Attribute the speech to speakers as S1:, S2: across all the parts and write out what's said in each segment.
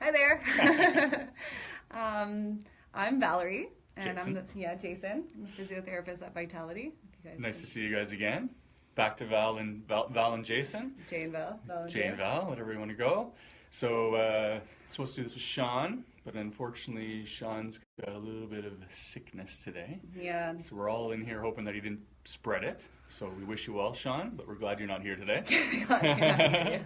S1: Hi there. I'm Valerie, and
S2: Jason.
S1: I'm Jason. I'm a physiotherapist at Vitality.
S2: Nice to see you guys again. Back to Val and Jason.
S1: Jay and Val.
S2: Jay and Val, whatever you want to go. So, supposed to do this with Sean, but unfortunately Sean's got a little bit of sickness today.
S1: Yeah.
S2: So we're all in here hoping that he didn't spread it. So we wish you well, Sean, but we're glad you're not here today.
S1: Yeah.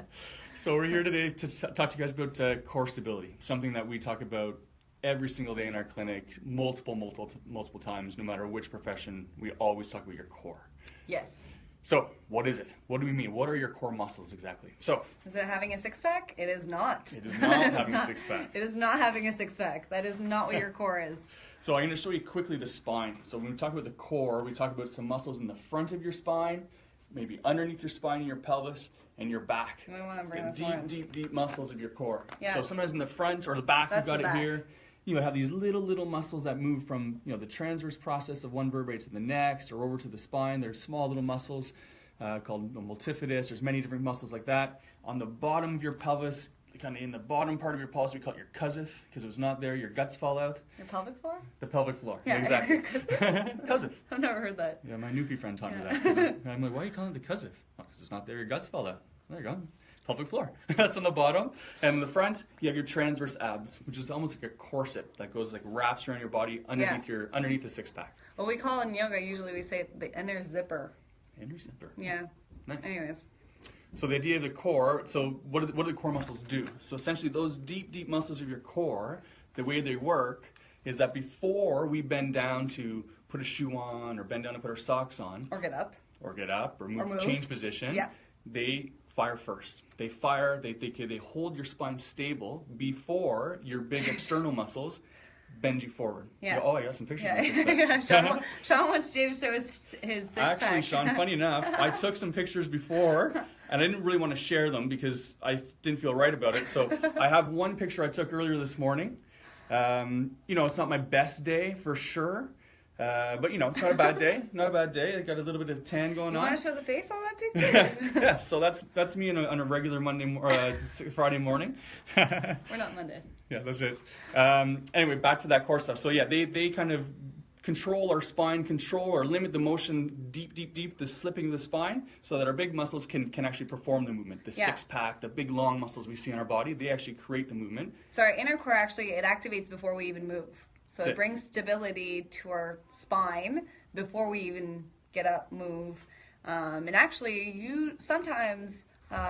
S2: So we're here today to talk to you guys about core stability, something that we talk about every single day in our clinic, multiple times, no matter which profession. We always talk about your core.
S1: Yes.
S2: So, what is it? What do we mean? What are your core muscles exactly? So,
S1: is it having a six-pack? It is not.
S2: It is not having a six-pack.
S1: It is not having a six-pack. That is not what your core is.
S2: So, I'm going to show you quickly the spine. So, when we talk about the core, we talk about some muscles in the front of your spine, maybe underneath your spine and your pelvis, and your back.
S1: We want to bring
S2: the deep muscles of your core.
S1: Yeah.
S2: So, sometimes in the front or the back,
S1: That's
S2: you've got
S1: the
S2: it
S1: back.
S2: here. You have these little muscles that move from the transverse process of one vertebrae to the next or over to the spine. They're small little muscles. Called multifidus. There's many different muscles like that. On the bottom of your pelvis, kind of in the bottom part of your pelvis, we call it your cusif, because if it's not there, your guts fall out.
S1: Your pelvic floor?
S2: The pelvic floor.
S1: Yeah,
S2: exactly. Cusif.
S1: I've never heard that.
S2: Yeah, my Newfie friend taught me
S1: Yeah.
S2: that. I'm like, why are you calling it the cusif? Oh, because it's not there, your guts fall out. There you go. Pelvic floor. That's on the bottom. And in the front, you have your transverse abs, which is almost like a corset that goes wraps around your body underneath the six-pack.
S1: What we call in yoga, usually we say the inner zipper.
S2: Inner zipper.
S1: Yeah.
S2: Nice.
S1: Anyways.
S2: So the idea of the core, so what do the core muscles do? So essentially those deep muscles of your core, the way they work is that before we bend down to put a shoe on or bend down to put our socks on.
S1: Or get up.
S2: Or move. Change position.
S1: Yeah.
S2: They fire first. They fire, they hold your spine stable before your big external muscles bend you forward.
S1: Yeah.
S2: You go, oh, I got some pictures of this.
S1: Yeah. Sean wants Jay to show his six-pack.
S2: Actually, Sean, funny enough, I took some pictures before, and I didn't really want to share them because I didn't feel right about it. So I have one picture I took earlier this morning. It's not my best day for sure, but it's not a bad day. Not a bad day. I got a little bit of tan going on.
S1: You want to show the face on that picture?
S2: Yeah. So that's me on a regular Friday morning.
S1: We're not Monday.
S2: Yeah, that's it. Anyway, back to that core stuff. So yeah, they kind of control our spine, control or limit the motion deep, the slipping of the spine, so that our big muscles can actually perform the movement. The six-pack, the big long muscles we see in our body, they actually create the movement.
S1: So our inner core actually, it activates before we even move. So it brings stability to our spine before we even get up, move. And actually, you sometimes,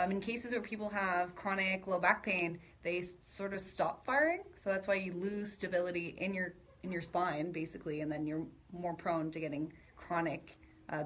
S1: in cases where people have chronic low back pain, they sort of stop firing. So that's why you lose stability in your spine, basically, and then you're more prone to getting chronic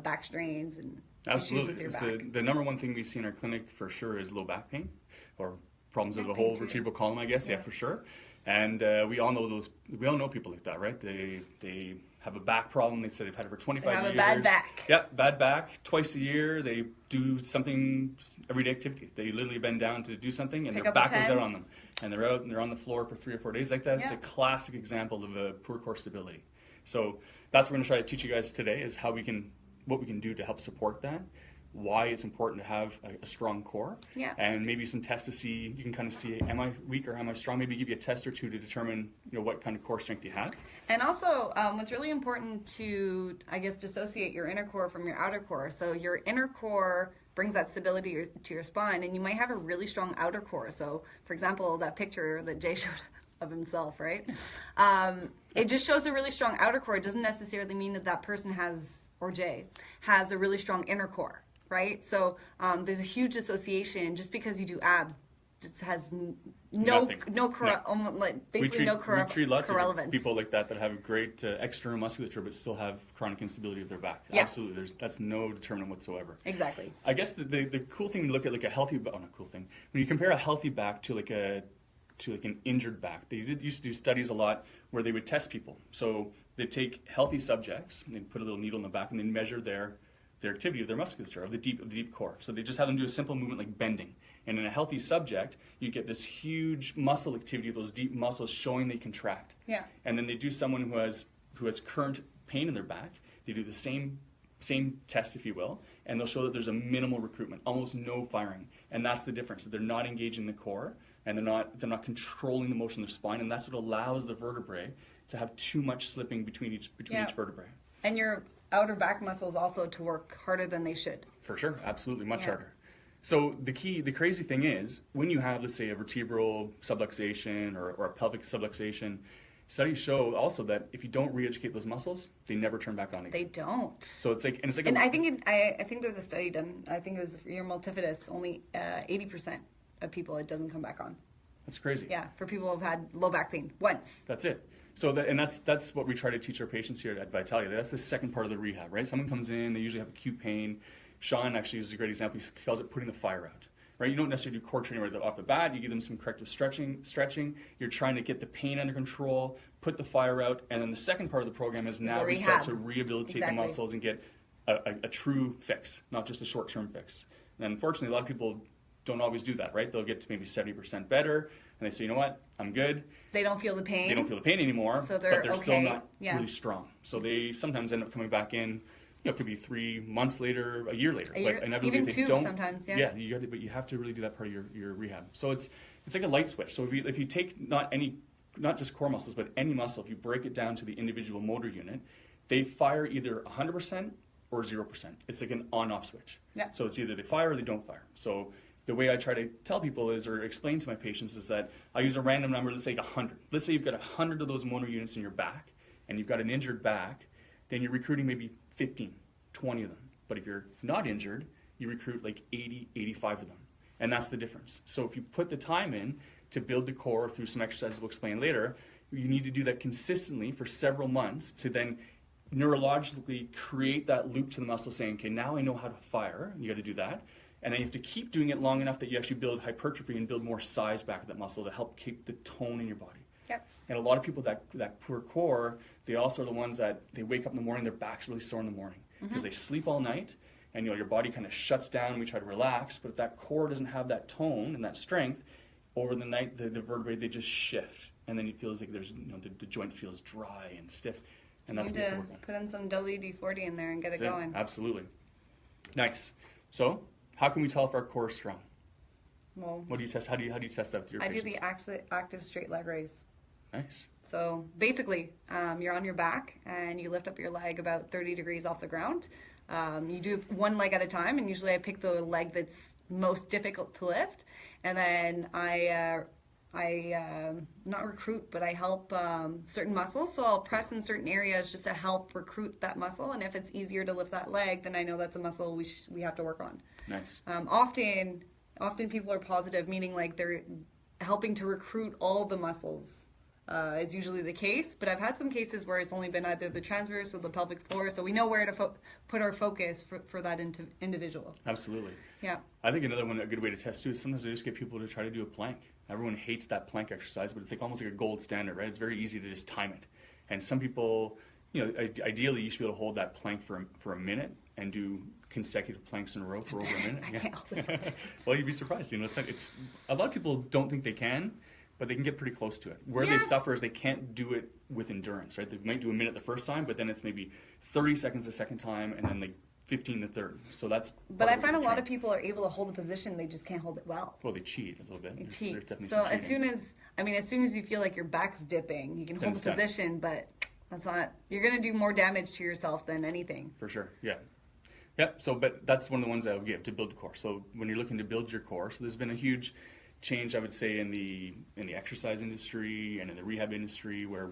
S1: back strains and issues with your back.
S2: The number one thing we see in our clinic for sure is low back pain, or problems of the
S1: Back pain
S2: whole
S1: too.
S2: vertebral column, I guess. Yeah, for sure. And we all know people like that, right? They have a back problem. They say they've had it for 25 years.
S1: They have a bad back.
S2: Yep, bad back. Twice a year, they do something, everyday activity. They literally bend down to do something, and their back goes out on them. And they're out, and they're on the floor for 3 or 4 days like that. It's a classic example of a poor core stability. So that's what we're going to try to teach you guys today, is what we can do to help support that. Why it's important to have a strong core, and maybe some tests to see, you can kind of see, am I weak or am I strong? Maybe give you a test or two to determine what kind of core strength you have.
S1: And also, what's really important to, I guess, dissociate your inner core from your outer core. So your inner core brings that stability to your spine, and you might have a really strong outer core. So, for example, that picture that Jay showed of himself, right? It just shows a really strong outer core. It doesn't necessarily mean that person has, or Jay, has a really strong inner core. Right? So there's a huge association. Just because you do abs, it has no
S2: We treat lots of people like that have great external musculature but still have chronic instability of their back.
S1: Yeah.
S2: Absolutely. That's no determinant whatsoever.
S1: Exactly.
S2: I guess the cool thing to look at a healthy back, not cool thing, when you compare a healthy back to an injured back, they used to do studies a lot where they would test people. So they'd take healthy subjects, and they'd put a little needle in the back, and they'd measure their activity of their musculature, of the deep core. So they just have them do a simple movement like bending. And in a healthy subject, you get this huge muscle activity of those deep muscles showing they contract.
S1: Yeah.
S2: And then they do someone who has current pain in their back. They do the same same test, if you will, and they'll show that there's a minimal recruitment, almost no firing. And that's the difference. They're not engaging the core, and they're not controlling the motion of their spine, and that's what allows the vertebrae to have too much slipping between each vertebrae.
S1: And your outer back muscles also to work harder than they should.
S2: For sure, absolutely, much harder. So the crazy thing is, when you have, let's say, a vertebral subluxation or a pelvic subluxation, studies show also that if you don't re-educate those muscles, they never turn back on again.
S1: They don't.
S2: So it's like,
S1: and I think there's a study done. I think it was for your multifidus. Only 80% of people it doesn't come back on.
S2: That's crazy.
S1: Yeah, for people who've had low back pain once.
S2: That's it. So that's what we try to teach our patients here at Vitality. That's the second part of the rehab, right? Someone comes in, they usually have acute pain. Sean actually is a great example. He calls it putting the fire out. Right? You don't necessarily do core training right off the bat. You give them some corrective stretching. You're trying to get the pain under control, put the fire out, and then the second part of the program is now we start to rehabilitate the muscles and get a true fix, not just a short-term fix. And unfortunately, a lot of people don't always do that, right? They'll get to maybe 70% better, and they say, you know what, I'm good.
S1: They don't feel the pain.
S2: They don't feel the pain anymore,
S1: so
S2: but they're still not really strong. So they sometimes end up coming back in. You know, it could be 3 months later, a year later.
S1: Even 2 sometimes, yeah.
S2: Yeah, but you have to really do that part of your rehab. So it's like a light switch. So if you take not just core muscles, but any muscle, if you break it down to the individual motor unit, they fire either 100% or 0%. It's like an on-off switch.
S1: Yeah.
S2: So it's either they fire or they don't fire. So the way I try to tell people is, or explain to my patients, is that I use a random number, let's say 100. Let's say you've got 100 of those motor units in your back, and you've got an injured back, then you're recruiting maybe 15, 20 of them. But if you're not injured, you recruit like 80, 85 of them. And that's the difference. So if you put the time in to build the core through some exercises we'll explain later, you need to do that consistently for several months to then neurologically create that loop to the muscle saying, okay, now I know how to fire. You got to do that. And then you have to keep doing it long enough that you actually build hypertrophy and build more size back of that muscle to help keep the tone in your body.
S1: Yep.
S2: And a lot of people that poor core, they also are the ones that they wake up in the morning, their back's really sore in the morning because they sleep all night, and your body kind of shuts down and we try to relax. But if that core doesn't have that tone and that strength, over the night the vertebrae, they just shift, and then it feels like there's the joint feels dry and stiff, and that's what you have to work on.
S1: Put in some WD-40 in there and get it going.
S2: Absolutely. Nice. So how can we tell if our core is strong?
S1: Well,
S2: what do you test? How do you test that with your patients?
S1: I do the active straight leg raise.
S2: Nice.
S1: So basically, you're on your back and you lift up your leg about 30 degrees off the ground. You do one leg at a time, and usually I pick the leg that's most difficult to lift, and then I not recruit, but I help certain muscles. So I'll press in certain areas just to help recruit that muscle. And if it's easier to lift that leg, then I know that's a muscle we have to work on.
S2: Nice.
S1: Often people are positive, meaning like they're helping to recruit all the muscles. Is usually the case, but I've had some cases where it's only been either the transverse or the pelvic floor, so we know where to put our focus for that individual.
S2: Absolutely.
S1: Yeah.
S2: I think another one, a good way to test too, is sometimes I just get people to try to do a plank. Everyone hates that plank exercise, but it's like almost like a gold standard, right? It's very easy to just time it. And some people, ideally you should be able to hold that plank for a minute and do consecutive planks in a row for over a minute. Yeah. Well, you'd be surprised. It's a lot of people don't think they can, but they can get pretty close to it. Where they suffer is they can't do it with endurance, right? They might do a minute the first time, but then it's maybe 30 seconds the second time, and then 15 the third. So that's.
S1: But I find a lot of people are able to hold a position, they just can't hold it well.
S2: Well, they cheat a little bit.
S1: They cheat. So as soon as you feel like your back's dipping, you can hold the position, but that's not. You're going to do more damage to yourself than anything.
S2: For sure. Yeah. Yep. So, but that's one of the ones I would give to build a core. So when you're looking to build your core, so there's been a huge change, I would say, in the exercise industry and in the rehab industry, where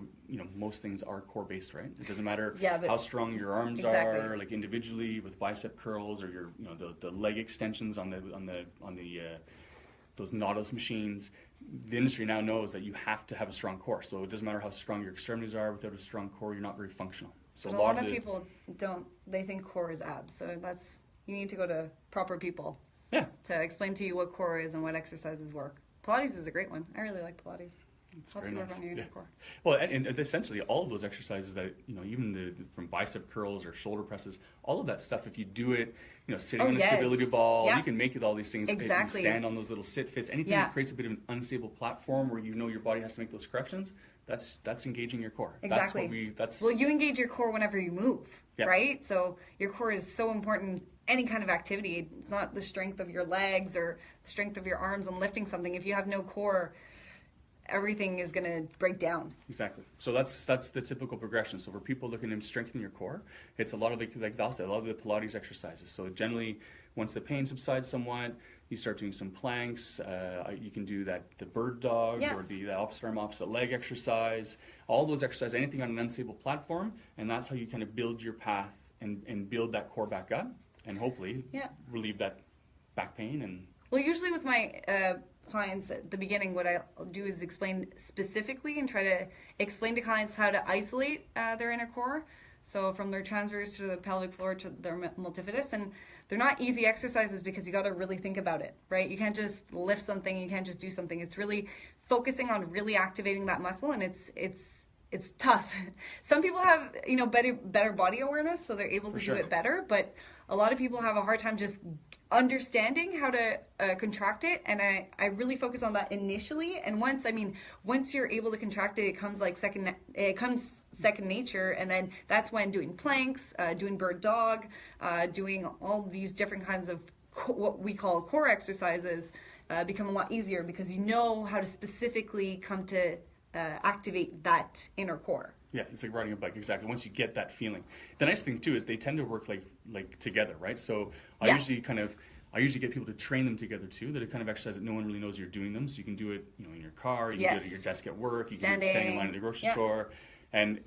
S2: most things are core based, right? It doesn't matter how strong your arms are, like individually with bicep curls, or your the leg extensions on the those Nautilus machines. The industry now knows that you have to have a strong core. So it doesn't matter how strong your extremities are. Without a strong core, you're not very functional. So
S1: a lot of people don't. They think core is abs. So you need to go to proper people. Yeah. To explain to you what core is and what exercises work. Pilates is a great one. I really like Pilates.
S2: It's
S1: helps
S2: very
S1: you
S2: nice.
S1: work on your inner core.
S2: Well, and essentially all of those exercises that, even from bicep curls or shoulder presses, all of that stuff, if you do it, sitting on a stability ball, you can make it all these things.
S1: Exactly.
S2: You stand on those little sit fits, anything that creates a bit of an unstable platform where your body has to make those corrections. That's engaging your core.
S1: Exactly. Well, you engage your core whenever you move, right? So your core is so important in any kind of activity. It's not the strength of your legs or the strength of your arms on lifting something. If you have no core, everything is going to break down.
S2: Exactly. So that's the typical progression. So for people looking to strengthen your core, it's a lot of like Val said, a lot of the Pilates exercises. So generally, once the pain subsides somewhat, you start doing some planks. You can do the bird dog or the opposite arm, opposite leg exercise. All those exercises, anything on an unstable platform, and that's how you kind of build your path and build that core back up, and hopefully relieve that back pain. And
S1: well, usually with my clients at the beginning, what I'll do is explain specifically and try to explain to clients how to isolate their inner core. So from their transverse to the pelvic floor to their multifidus, and they're not easy exercises because you got to really think about it, right? You can't just lift something, you can't just do something. It's really focusing on really activating that muscle, and it's tough. Some people have better body awareness, so they're able to do it better, but a lot of people have a hard time just understanding how to contract it, and I really focus on that initially. And once you're able to contract it, it comes second nature, and then that's when doing planks, doing bird dog, doing all these different kinds of what we call core exercises become a lot easier, because you know how to specifically come to activate that inner core.
S2: Yeah, it's like riding a bike, exactly. Once you get that feeling. The nice thing too is they tend to work like together, right? So I usually get people to train them together too. That are kind of exercise that no one really knows you're doing them. So you can do it, in your car, you can do it at your desk at work, you can do it standing in line at the grocery store. And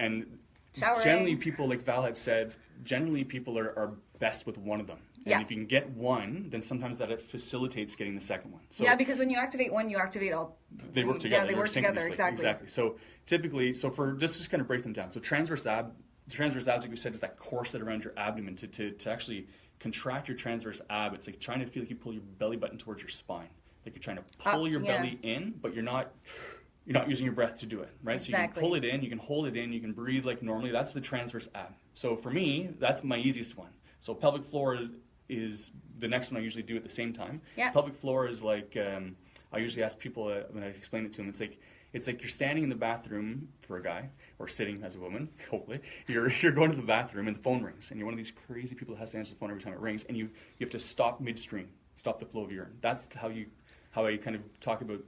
S1: showering.
S2: Generally people, like Val had said, generally people are best with one of them. And if you can get one, then sometimes that facilitates getting the second one. So
S1: because when you activate one, you activate all.
S2: They work together.
S1: Yeah, they work together, exactly.
S2: So typically, for just kind of break them down. So transverse abs, like we said, is that corset around your abdomen to actually contract your transverse ab. It's like trying to feel like you pull your belly button towards your spine. Like you're trying to pull your belly in, but you're not using your breath to do it, right?
S1: Exactly.
S2: So you can pull it in, you can hold it in, you can breathe like normally. That's the transverse ab. So for me, that's my easiest one. So pelvic floor is the next one I usually do at the same time. Yeah. Pelvic floor is like, I usually ask people when I explain it to them, it's like you're standing in the bathroom for a guy, or sitting as a woman, hopefully. You're going to the bathroom and the phone rings, and you're one of these crazy people that has to answer the phone every time it rings, and you have to stop midstream, stop the flow of urine. That's how I kind of talk about.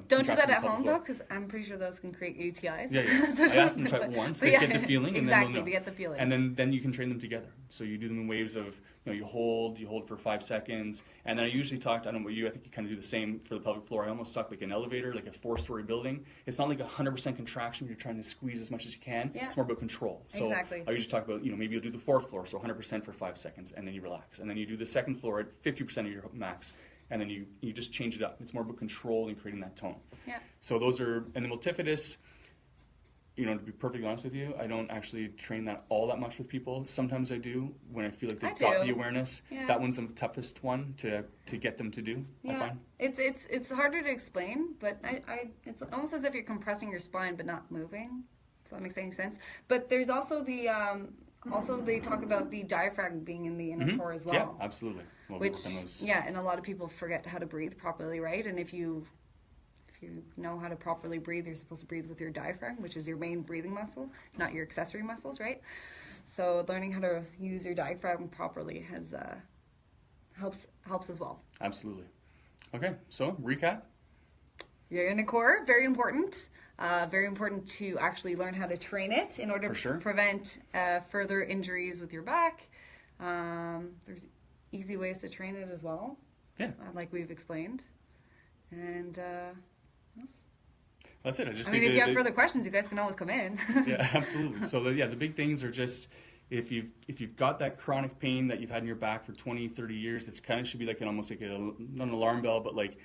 S1: Don't do that at home though, because I'm pretty sure those can create UTIs.
S2: Yeah. So I asked them to try it once to get the feeling, and
S1: exactly,
S2: then
S1: to get the feeling.
S2: And then you can train them together. So you do them in waves of, you hold for 5 seconds, and then I usually talk. I don't know about you. I think you kind of do the same for the pelvic floor. I almost talk like an elevator, like a 4-story building. It's not like 100% contraction. You're trying to squeeze as much as you can. Yeah. It's more about control. So
S1: exactly.
S2: I usually talk about, maybe you'll do the 4th floor, so 100% for 5 seconds, and then you relax, and then you do the 2nd floor at 50% of your max. And then you just change it up. It's more about control and creating that tone.
S1: Yeah.
S2: So those are, and the multifidus, to be perfectly honest with you, I don't actually train that all that much with people. Sometimes I do when I feel like they've got the awareness. Yeah. That one's the toughest one to get them to do, I find.
S1: It's harder to explain, but it's almost as if you're compressing your spine but not moving, if that makes any sense. But there's also the, they talk about the diaphragm being in the inner core as well.
S2: Yeah, absolutely.
S1: And a lot of people forget how to breathe properly, right? And if you know how to properly breathe, you're supposed to breathe with your diaphragm, which is your main breathing muscle, not your accessory muscles, right? So learning how to use your diaphragm properly helps as well.
S2: Absolutely. Okay, so recap.
S1: Your inner core, very important. Very important to actually learn how to train it in order to prevent further injuries with your back. There's easy ways to train it as well. Yeah. Like we've explained. And
S2: that's it.
S1: If you have further questions, you guys can always come in.
S2: Yeah, absolutely. So the big things are just if you've got that chronic pain that you've had in your back for 20, 30 years, it's kind of should be like not an alarm bell, but like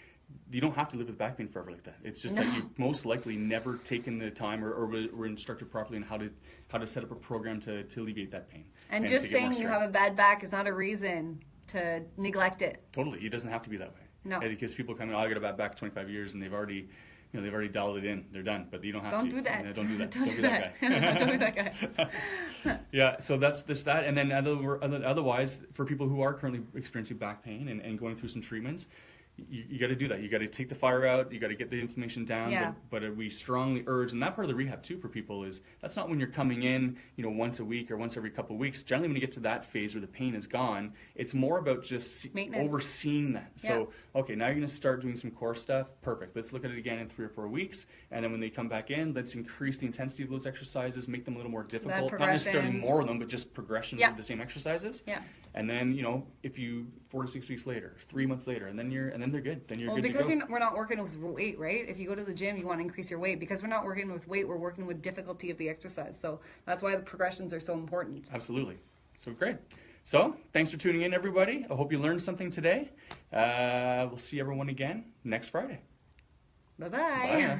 S2: you don't have to live with back pain forever like that. It's just that you've most likely never taken the time or were instructed properly on how to set up a program to alleviate that pain.
S1: And just saying you have a bad back is not a reason to neglect it.
S2: Totally. It doesn't have to be that way.
S1: No.
S2: Because people come in, I got a bad back 25 years, and they've already dialed it in. They're done, but you don't have to.
S1: Don't do that.
S2: Don't do that.
S1: Don't do that guy. Don't be that guy.
S2: Yeah, so that's that. And then otherwise, for people who are currently experiencing back pain and going through some treatments, you got to do that. You got to take the fire out. You got to get the inflammation down.
S1: Yeah.
S2: But we strongly urge, and that part of the rehab too for people is that's not when you're coming in, once a week or once every couple of weeks. Generally, when you get to that phase where the pain is gone, it's more about just overseeing that. So, okay, now you're going to start doing some core stuff. Perfect. Let's look at it again in 3 or 4 weeks, and then when they come back in, let's increase the intensity of those exercises, make them a little more difficult. Not necessarily more of them, but just progressions of the same exercises.
S1: Yeah.
S2: And then if you 4 to 6 weeks later, 3 months later, and then they're good. Then you're good
S1: because
S2: to go.
S1: we're not working with weight, right? If you go to the gym, you want to increase your weight. Because we're not working with weight, we're working with difficulty of the exercise. So that's why the progressions are so important.
S2: Absolutely. So great. So thanks for tuning in, everybody. I hope you learned something today. We'll see everyone again next Friday.
S1: Bye-bye.
S2: Bye.